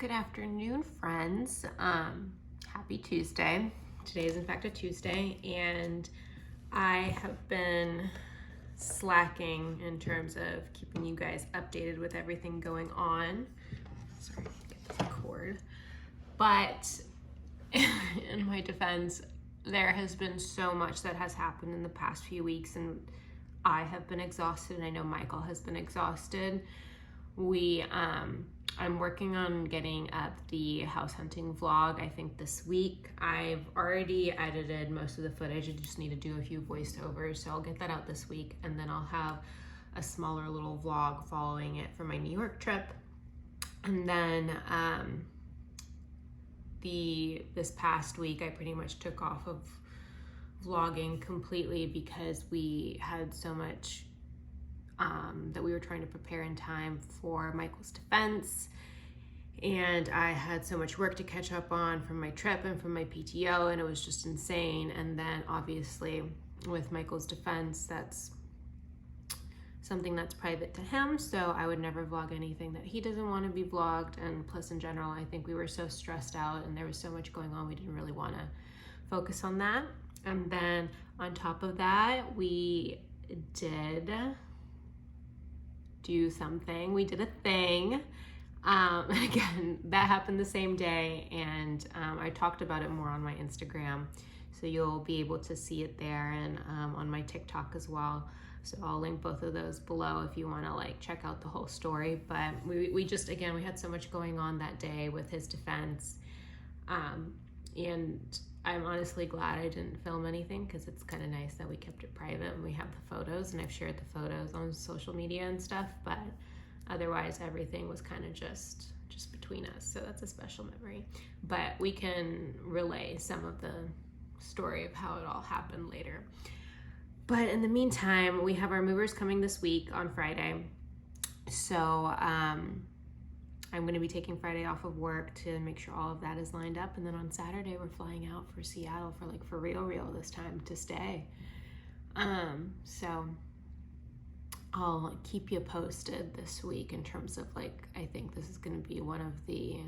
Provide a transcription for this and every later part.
Good afternoon, friends. Happy Tuesday. Today is in fact a Tuesday, and I have been slacking in terms of keeping you guys updated with everything going on. Sorry, get this cord. But in my defense, there has been so much that has happened in the past few weeks, and I have been exhausted, and I know Michael has been exhausted. I'm working on getting up the house hunting vlog, I think this week. I've already edited most of the footage. I just need to do a few voiceovers, so I'll get that out this week, and then I'll have a smaller little vlog following it for my New York trip. And then this past week, I pretty much took off of vlogging completely because we had so much that we were trying to prepare in time for Michael's defense, and I had so much work to catch up on from my trip and from my PTO, and it was just insane. And then obviously with Michael's defense, that's something that's private to him, so I would never vlog anything that he doesn't want to be vlogged. And plus, in general, I think we were so stressed out and there was so much going on, we didn't really want to focus on that. And then on top of that, we did do something. We did a thing. Again, that happened the same day, and I talked about it more on my Instagram, so you'll be able to see it there, and on my TikTok as well. So I'll link both of those below if you want to check out the whole story. But we just, again, we had so much going on that day with his defense, and I'm honestly glad I didn't film anything, because it's kind of nice that we kept it private and we have the photos, and I've shared the photos on social media and stuff, but otherwise everything was kind of just between us. So that's a special memory, but we can relay some of the story of how it all happened later. But in the meantime, we have our movers coming this week on Friday, so I'm going to be taking Friday off of work to make sure all of that is lined up. And then on Saturday, we're flying out for Seattle for real this time to stay. So I'll keep you posted this week in terms of I think this is going to be one of the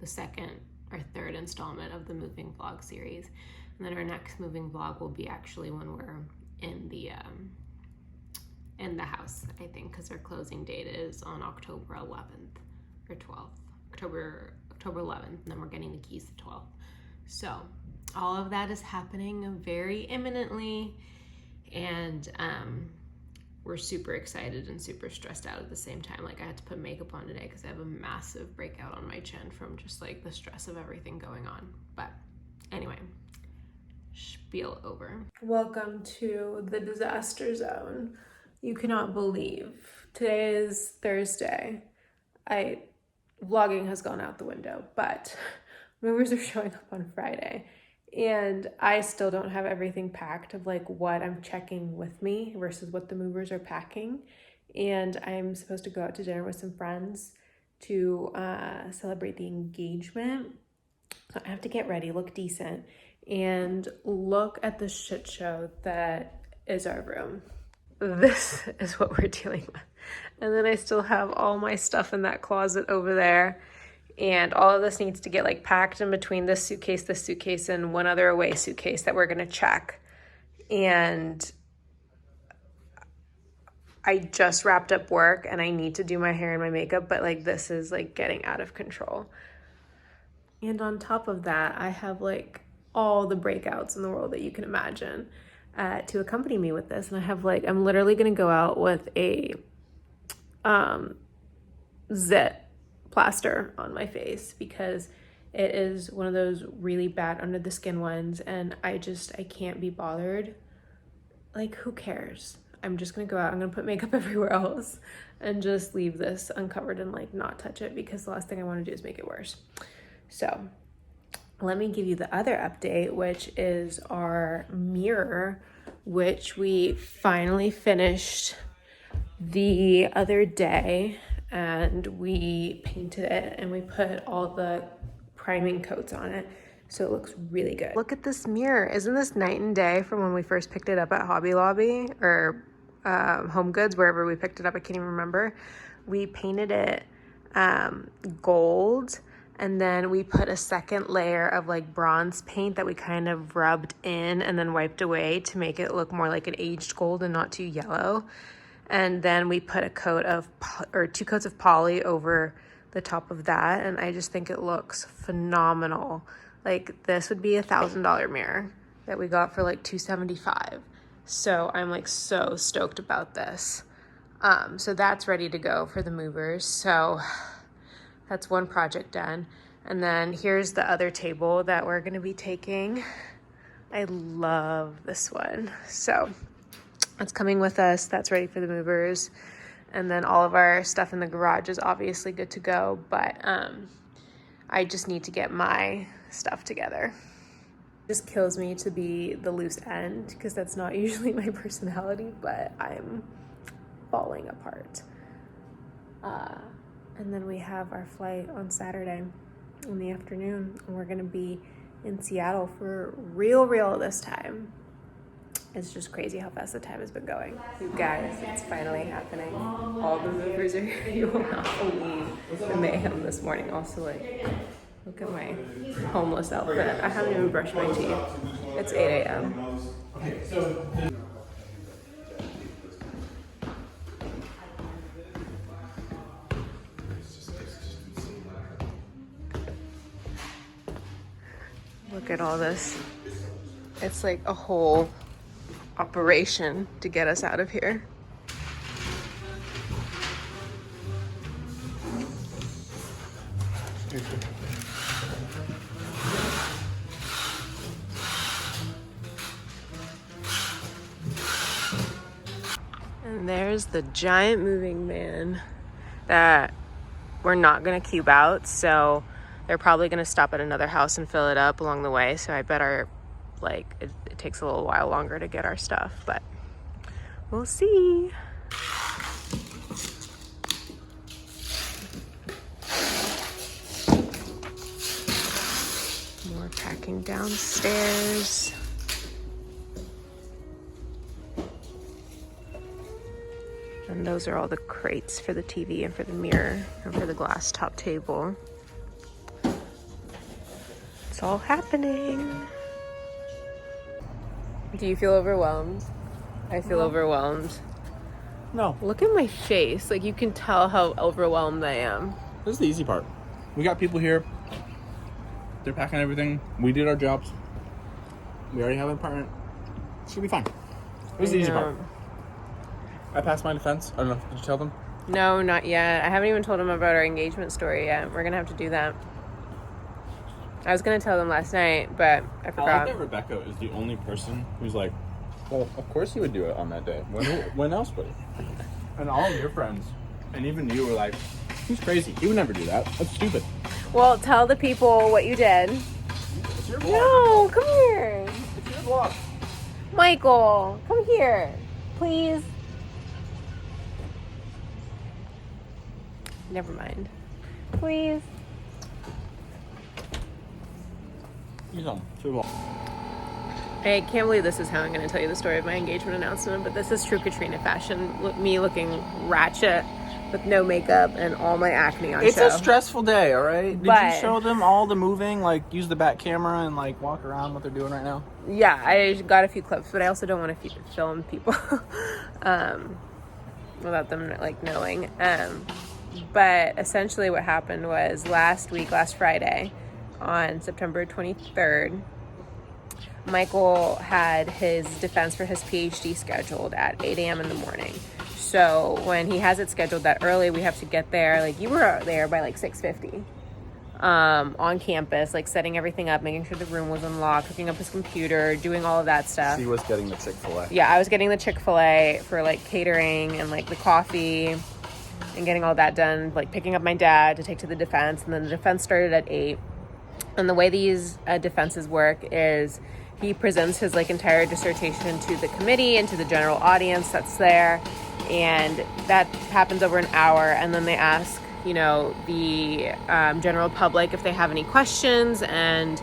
second or third installment of the moving vlog series. And then our next moving vlog will be actually when we're in the house, I think, because our closing date is on October 11th. Or 12th, October 11th, and then we're getting the keys the 12th. So all of that is happening very imminently, and we're super excited and super stressed out at the same time. I had to put makeup on today because I have a massive breakout on my chin from just the stress of everything going on. But anyway, spiel over. Welcome to the disaster zone. You cannot believe today is Thursday. Vlogging has gone out the window, but movers are showing up on Friday, and I still don't have everything packed of what I'm checking with me versus what the movers are packing. And I'm supposed to go out to dinner with some friends to celebrate the engagement. So I have to get ready, look decent, and look at the shit show that is our room. This is what we're dealing with. And then I still have all my stuff in that closet over there, and all of this needs to get packed in between this suitcase, and one other away suitcase that we're gonna check. And I just wrapped up work and I need to do my hair and my makeup, but this is getting out of control. And on top of that, I have all the breakouts in the world that you can imagine to accompany me with this. And I have I'm literally gonna go out with a zit plaster on my face because it is one of those really bad under the skin ones, and I can't be bothered. Who cares? I'm just gonna go out, I'm gonna put makeup everywhere else and just leave this uncovered and not touch it, because the last thing I want to do is make it worse. So let me give you the other update, which is our mirror, which we finally finished the other day, and we painted it and we put all the priming coats on it, so it looks really good. Look at this mirror. Isn't this night and day from when we first picked it up at Hobby Lobby or Home Goods, wherever we picked it up? I can't even remember. We painted it gold, And then we put a second layer of like bronze paint that we kind of rubbed in and then wiped away to make it look more like an aged gold and not too yellow. And then we put a coat of, or 2 coats of poly over the top of that. And I just think it looks phenomenal. Like this would be $1,000 mirror that we got for like $275. So I'm like so stoked about this. So that's ready to go for the movers. So that's one project done. And then here's the other table that we're gonna be taking. I love this one. So it's coming with us. That's ready for the movers. And then all of our stuff in the garage is obviously good to go, but I just need to get my stuff together. It just kills me to be the loose end because that's not usually my personality, but I'm falling apart. And then we have our flight on Saturday in the afternoon, and we're gonna be in Seattle for real this time. It's just crazy how fast the time has been going. You guys, it's finally happening. All the movers are here. You will not believe the mayhem this morning. Also, like, look at my homeless outfit. I haven't even brushed my teeth. It's 8 a.m. Look at all this. It's like a whole operation to get us out of here. And there's the giant moving van that we're not gonna cube out, so they're probably gonna stop at another house and fill it up along the way. So I bet it takes a little while longer to get our stuff, but we'll see. More packing downstairs. And those are all the crates for the TV and for the mirror and for the glass top table. It's all happening. Do you feel overwhelmed? I feel overwhelmed. No. Look at my face. Like, you can tell how overwhelmed I am. This is the easy part. We got people here. They're packing everything. We did our jobs. We already have an apartment. It should be fine. This is the easy part. I passed my defense. I don't know. Did you tell them? No, not yet. I haven't even told them about our engagement story yet. We're going to have to do that. I was going to tell them last night, but I forgot. I like that Rebecca is the only person who's like, well, of course he would do it on that day. When else would he? And all of your friends, and even you, were like, he's crazy. He would never do that. That's stupid. Well, tell the people what you did. It's your vlog. No, come here. It's your vlog. Michael, come here. Please. Never mind. Please. It's your vlog. I can't believe this is how I'm going to tell you the story of my engagement announcement, but this is true Katrina fashion. Me looking ratchet with no makeup and all my acne on show. It's a stressful day, all right? Did you show them all the moving, like use the back camera and like walk around what they're doing right now? Yeah, I got a few clips, but I also don't want to film people without them like knowing. But essentially what happened was last Friday, on September 23rd, Michael had his defense for his PhD scheduled at 8 a.m. in the morning. So when he has it scheduled that early, we have to get there. Like, you were there by like 6:50 on campus, like setting everything up, making sure the room was unlocked, hooking up his computer, doing all of that stuff. She was getting the Chick-fil-A. Yeah, I was getting the Chick-fil-A for like catering and like the coffee and getting all that done, like picking up my dad to take to the defense. And then the defense started at 8. And the way these defenses work is he presents his like entire dissertation to the committee and to the general audience that's there. And that happens over an hour. And then they ask, you know, the general public if they have any questions. And,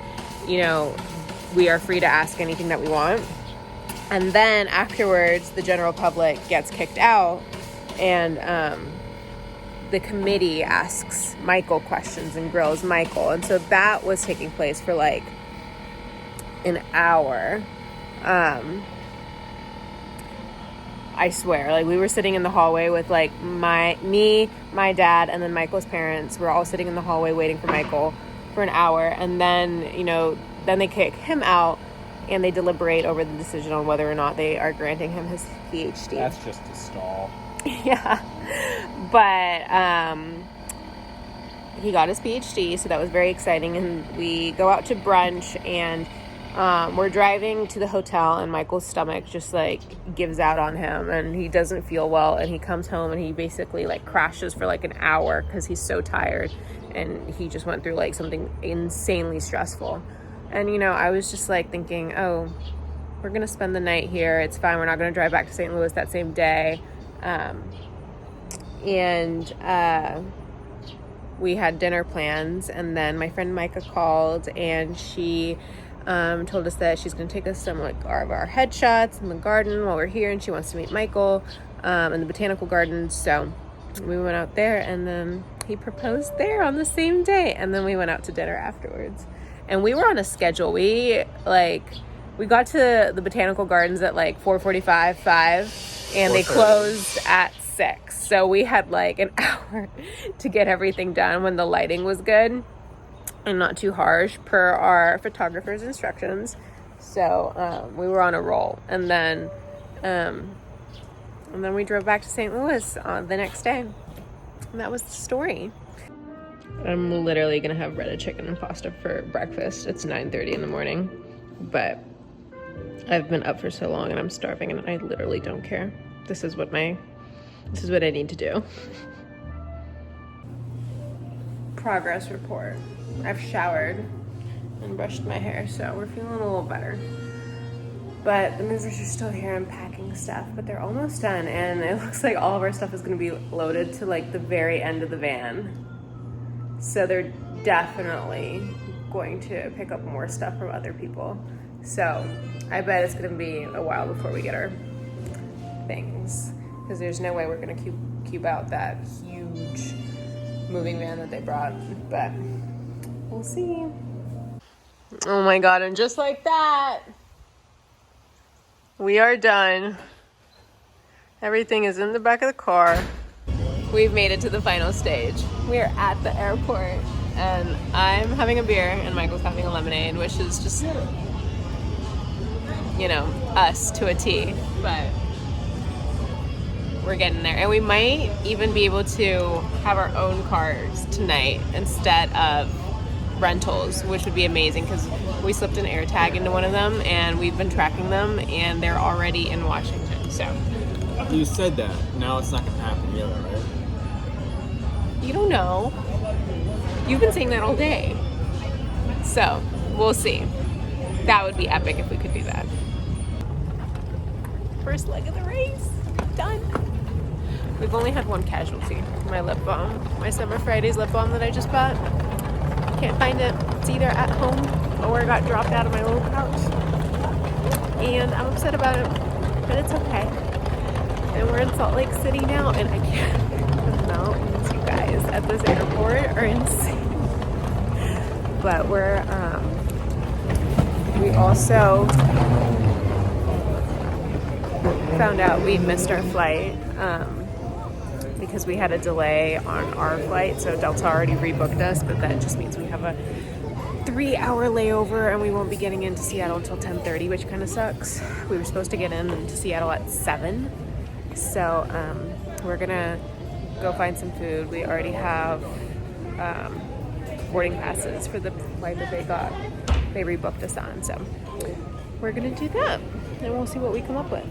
you know, we are free to ask anything that we want. And then afterwards, the general public gets kicked out. And the committee asks Michael questions and grills Michael. And so that was taking place for like an hour. I swear, like we were sitting in the hallway with like my dad, and then Michael's parents. We're all sitting in the hallway waiting for Michael for an hour. And then, then they kick him out and they deliberate over the decision on whether or not they are granting him his PhD. That's just a stall. Yeah. But he got his PhD, so that was very exciting. And we go out to brunch, and we're driving to the hotel, and Michael's stomach just like gives out on him, and he doesn't feel well, and he comes home and he basically like crashes for like an hour because he's so tired, and he just went through like something insanely stressful. And I was just like thinking, oh, we're gonna spend the night here, it's fine, we're not gonna drive back to St. Louis that same day. We had dinner plans, and then my friend Micah called, and she told us that she's going to take us some like of our headshots in the garden while we're here, and she wants to meet Michael in the botanical gardens. So we went out there, and then he proposed there on the same day, and then we went out to dinner afterwards. And we were on a schedule. We got to the botanical gardens at like 4:45, 5, and they closed at 6. So we had like an hour to get everything done when the lighting was good and not too harsh per our photographer's instructions. So we were on a roll. And then we drove back to St. Louis the next day. And that was the story. I'm literally gonna have breaded chicken and pasta for breakfast. It's 9:30 in the morning, but I've been up for so long and I'm starving, and I literally don't care. This is what I need to do. Progress report. I've showered and brushed my hair, so we're feeling a little better. But the movers are still here and packing stuff, but they're almost done, and it looks like all of our stuff is gonna be loaded to like the very end of the van. So they're definitely going to pick up more stuff from other people. So I bet it's gonna be a while before we get our things, because there's no way we're gonna cube out that huge moving van that they brought, but we'll see. Oh my God, and just like that, we are done. Everything is in the back of the car. We've made it to the final stage. We are at the airport, and I'm having a beer, and Michael's having a lemonade, which is just, us to a T, but we're getting there. And we might even be able to have our own cars tonight instead of rentals, which would be amazing, because we slipped an AirTag into one of them, and we've been tracking them, and they're already in Washington. So you said that. Now it's not going to happen yet, right? You don't know. You've been saying that all day. So we'll see. That would be epic if we could do that. First leg of the race. Done. We've only had one casualty. My lip balm. My Summer Fridays lip balm that I just bought. Can't find it. It's either at home or it got dropped out of my little pouch. And I'm upset about it. But it's okay. And we're in Salt Lake City now, and I can't. The mountains, you guys, at this airport are insane. But we also found out we missed our flight because we had a delay on our flight. So Delta already rebooked us, but that just means we have a 3-hour layover, and we won't be getting into Seattle until 10:30, which kind of sucks. We were supposed to get into Seattle at 7. So we're gonna go find some food. We already have boarding passes for the flight that they rebooked us on. So we're gonna do that, and we'll see what we come up with.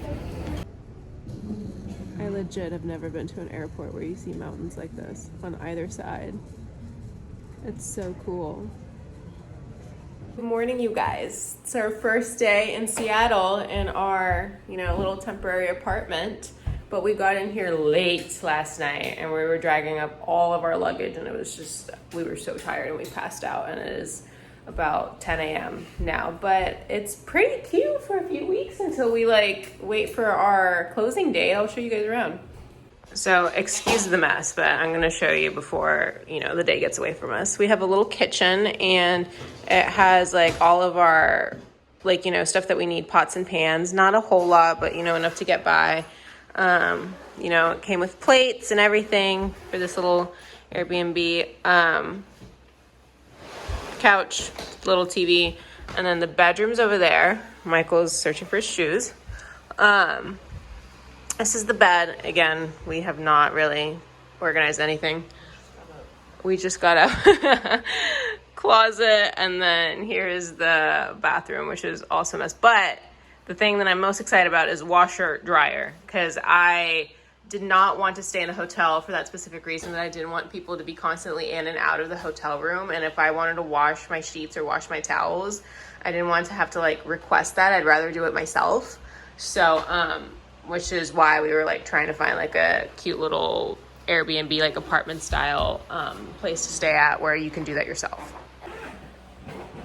I legit have never been to an airport where you see mountains like this on either side. It's so cool. Good morning, you guys. It's our first day in Seattle in our, little temporary apartment. But we got in here late last night, and we were dragging up all of our luggage, and it was just, we were so tired and we passed out, and it is about 10 a.m. now. But it's pretty cute for a few weeks until we wait for our closing date. I'll show you guys around. So excuse the mess, but I'm going to show you before, you know, the day gets away from us. We have a little kitchen, and it has like all of our, like, you know, stuff that we need, pots and pans. Not a whole lot, but, you know, enough to get by. You know, it came with plates and everything for this little Airbnb. Couch, little TV, and then the bedroom's over there. Michael's searching for his shoes. This is the bed. Again, we have not really organized anything. We just got a closet, and then here is the bathroom, which is also a mess. But the thing that I'm most excited about is washer dryer, because I did not want to stay in a hotel for that specific reason, that I didn't want people to be constantly in and out of the hotel room. And if I wanted to wash my sheets or wash my towels, I didn't want to have to like request that. I'd rather do it myself. So, which is why we were like trying to find like a cute little Airbnb, like apartment style place to stay at where you can do that yourself.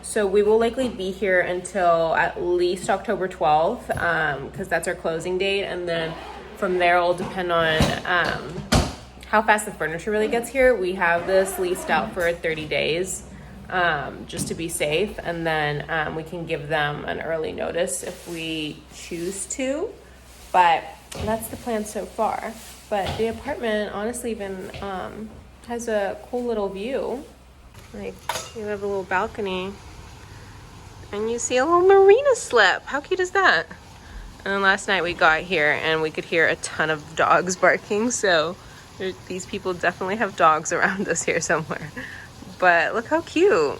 So we will likely be here until at least October 12th, because that's our closing date. And then from there, it'll depend on how fast the furniture really gets here. We have this leased out for 30 days just to be safe. And then we can give them an early notice if we choose to. But that's the plan so far. But the apartment honestly even has a cool little view. Like, you have a little balcony and you see a little marina slip. How cute is that? And then last night we got here and we could hear a ton of dogs barking. So these people definitely have dogs around us here somewhere. But look how cute.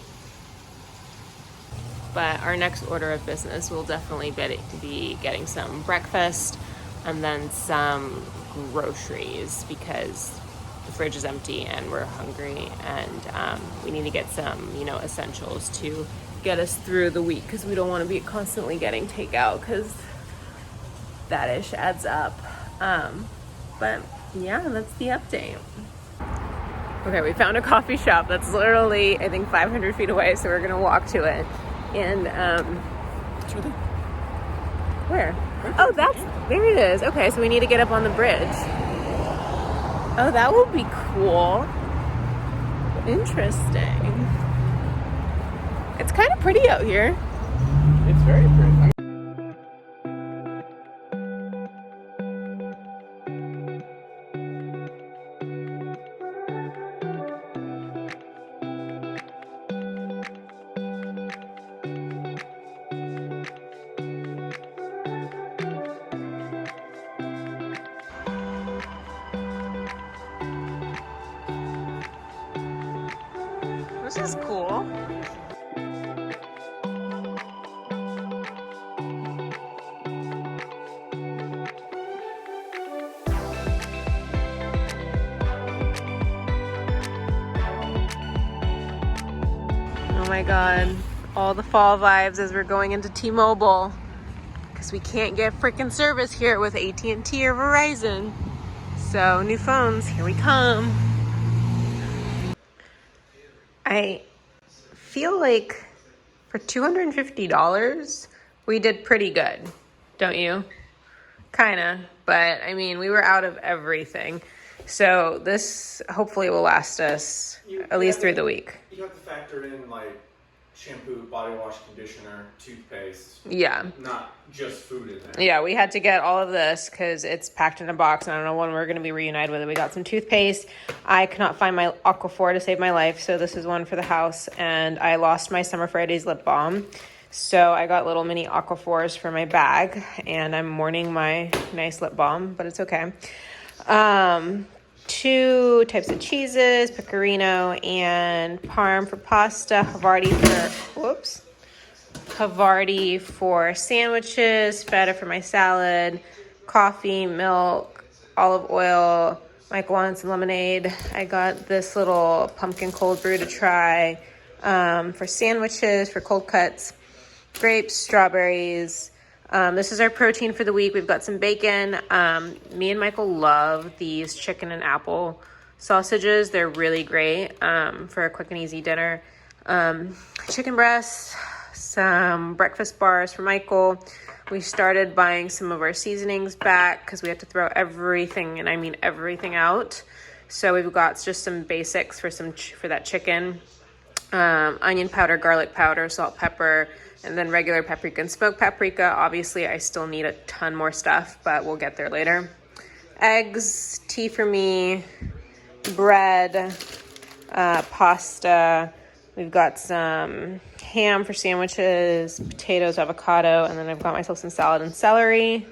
But our next order of business will definitely be getting some breakfast and then some groceries, because the fridge is empty and we're hungry, and we need to get some, you know, essentials to get us through the week, because we don't want to be constantly getting takeout, because that ish adds up. But yeah, that's the update. Okay, we found a coffee shop that's literally, I think, 500 feet away, so we're gonna walk to it. And where? Oh, there it is. Okay, so we need to get up on the bridge. Oh, that will be cool. Interesting. It's kind of pretty out here. It's very pretty. This is cool. Oh my God, all the fall vibes as we're going into T-Mobile, because we can't get freaking service here with AT&T or Verizon. So new phones, here we come. I feel like for $250, we did pretty good, don't you? Kinda, but I mean, we were out of everything. So this hopefully will last us at least through the week. You have to factor in like shampoo, body wash, conditioner, toothpaste. Yeah. Not just food in there. Yeah, we had to get all of this because it's packed in a box, and I don't know when we're going to be reunited with it. We got some toothpaste. I could not find my Aquaphor to save my life, so this is one for the house. And I lost my Summer Fridays lip balm, so I got little mini Aquaphors for my bag, and I'm mourning my nice lip balm, but it's okay. 2 types of cheeses, pecorino and parm for pasta, Havarti for sandwiches, feta for my salad, coffee, milk, olive oil. Michael wanted some lemonade. I got this little pumpkin cold brew to try for sandwiches, for cold cuts, grapes, strawberries. This is our protein for the week. We've got some bacon. Me and Michael love these chicken and apple sausages. They're really great for a quick and easy dinner. Chicken breasts, some breakfast bars for Michael, We started buying some of our seasonings back because we had to throw everything, and I mean everything, out. So we've got just some basics for that chicken. Onion powder, garlic powder, salt, pepper, and then regular paprika and smoked paprika. Obviously, I still need a ton more stuff, but we'll get there later. Eggs, tea for me, bread, pasta. We've got some ham for sandwiches, potatoes, avocado, and then I've got myself some salad and celery.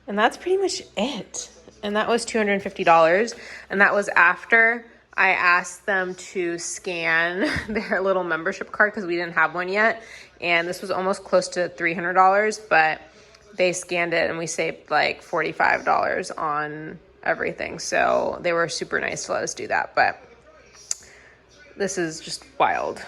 And that's pretty much it. And that was $250. And that was after I asked them to scan their little membership card because we didn't have one yet. And this was almost close to $300, but they scanned it and we saved like $45 on everything. So they were super nice to let us do that. But this is just wild.